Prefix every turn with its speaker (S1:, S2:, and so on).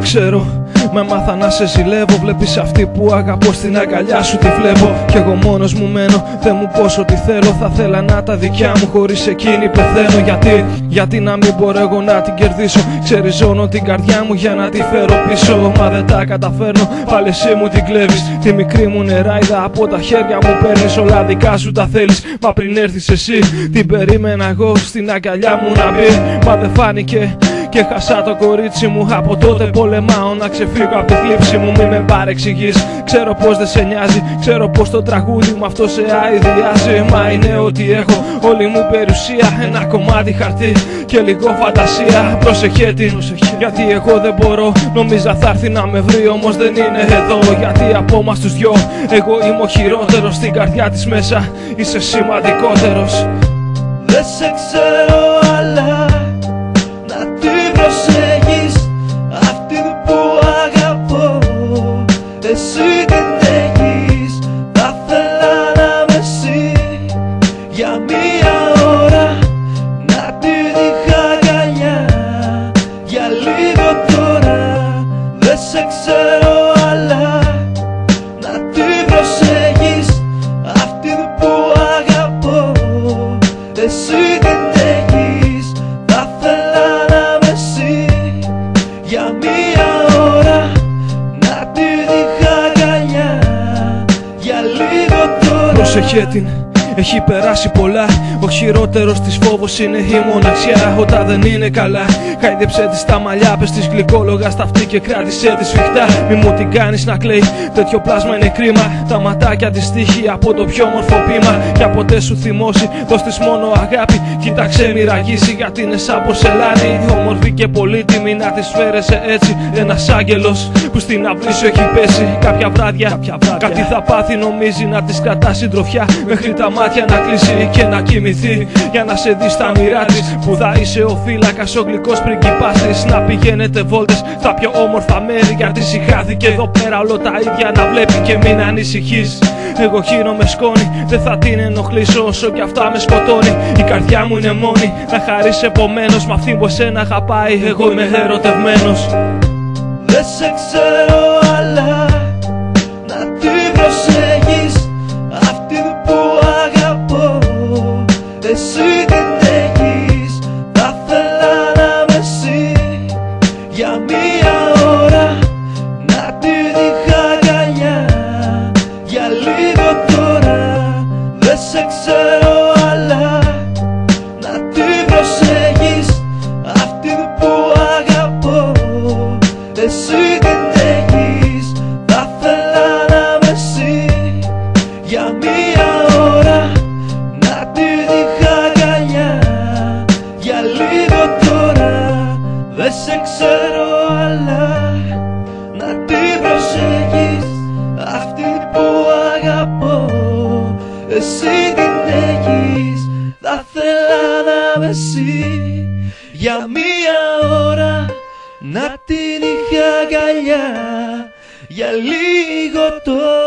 S1: ξέρω, με μάθα να σε ζηλεύω. Βλέπεις αυτή που αγαπώ, στην αγκαλιά σου τη βλέπω. Κι εγώ μόνος μου μένω, δεν μου πω ό,τι θέλω. Θα θέλα να τα δικιά μου, χωρίς εκείνη πεθαίνω. Γιατί να μην μπορώ εγώ να την κερδίσω. Ξεριζώνω την καρδιά μου για να τη φέρω πίσω. Μα δεν τα καταφέρνω, πάλι εσύ μου την κλέβεις. Τη μικρή μου νεράιδα από τα χέρια μου παίρνεις. Όλα δικά σου τα θέλεις, μα πριν έρθεις εσύ την περίμενα εγώ στην αγκαλιά μου να μπει. Μα δεν φάνηκε και χάσα το κορίτσι μου. Από τότε πολεμάω να ξεφύγω από τη θλίψη μου. Μη με παρεξηγείς, ξέρω πως δεν σε νοιάζει. Ξέρω πως το τραγούδι μου αυτό σε αηδιάζει. Μα είναι ότι έχω όλη μου περιουσία. Ένα κομμάτι χαρτί και λίγο φαντασία. Πρόσεχε την, γιατί εγώ δεν μπορώ. Νόμιζα θα έρθει να με βρει, όμως δεν είναι εδώ. Γιατί από μας τους δυο εγώ είμαι ο χειρότερος. Στην καρδιά της μέσα είσαι σημαντικότερος.
S2: Δεν σε ξέρω αλλά να τη προσέχεις, αυτή που αγαπώ. Εσύ την έχεις, θα θέλα να με εσύ. Για μία ώρα να τη δείχα αγκαλιά, για λίγο τώρα. Δεν σε ξέρω αλλά να τη προσέχεις, αυτή που αγαπώ. Εσύ την έχεις, θα θέλα να με εσύ. Για μία ώρα να τη δείχα αγκαλιά, για λίγο τώρα.
S1: Πρόσεχε την, έχει περάσει πολλά. Ο χειρότερος της φόβος είναι η μοναξιά. Όταν δεν είναι καλά, χάιδεψε της τα μαλλιά. Πες της γλυκόλογα στα αυτή και κράτησε τη σφιχτά. Μη μου την κάνεις να κλαίει, τέτοιο πλάσμα είναι κρίμα. Τα ματάκια της τύχει από το πιο όμορφο πείμα. Κι από ποτέ σου θυμώσει, δώσ' της μόνο αγάπη. Κοίταξε μη ραγίσει, γιατί είναι σαν πορσελάνη. Όμορφη και πολύτιμη να της φέρεσαι έτσι. Ένας άγγελος που στην αυλή σου έχει πέσει. Κάποια βράδια κάτι θα πάθει, νομίζει να της κρατά συντροφιά. Μέχρι τα μάτια να κλείσει και να κοιμηθεί, για να σε δει στα μοιρά της. Που θα είσαι ο φύλακας, ο γλυκός πριγκιπάς της. Να πηγαίνετε βόλτες στα πιο όμορφα μέρη, γιατί συχάθηκε εδώ πέρα όλο τα ίδια να βλέπει. Και μην ανησυχείς, εγώ χύνομαι σκόνη. Δεν θα την ενοχλήσω όσο κι αυτά με σκοτώνει. Η καρδιά μου είναι μόνη, να χαρείς επομένως. Μ' αυτή που εσένα αγαπάει, εγώ είμαι ερωτευμένος.
S2: Δεν σε ξέρω αλλά να τη προσέχεις, αυτή που αγαπώ. Εσύ την έχεις, θα θέλα να με εσύ. Για μία ώρα να τη δείχα αγκαλιά, για λίγο τώρα. Δεν σε ξέρω αλλά να τη προσέχεις, αυτή που αγαπώ. Εσύ την έχεις, θα θέλα να με εσύ. Για μία ώρα να τη δείχα αγκαλιά, για λίγο τώρα. Δεν σε ξέρω αλλά να τη προσέχεις, αυτή που αγαπώ. Εσύ την έχεις, θα θέλα να με εσύ. Για μία ώρα να την είχα αγκαλιά, για λίγο τώρα.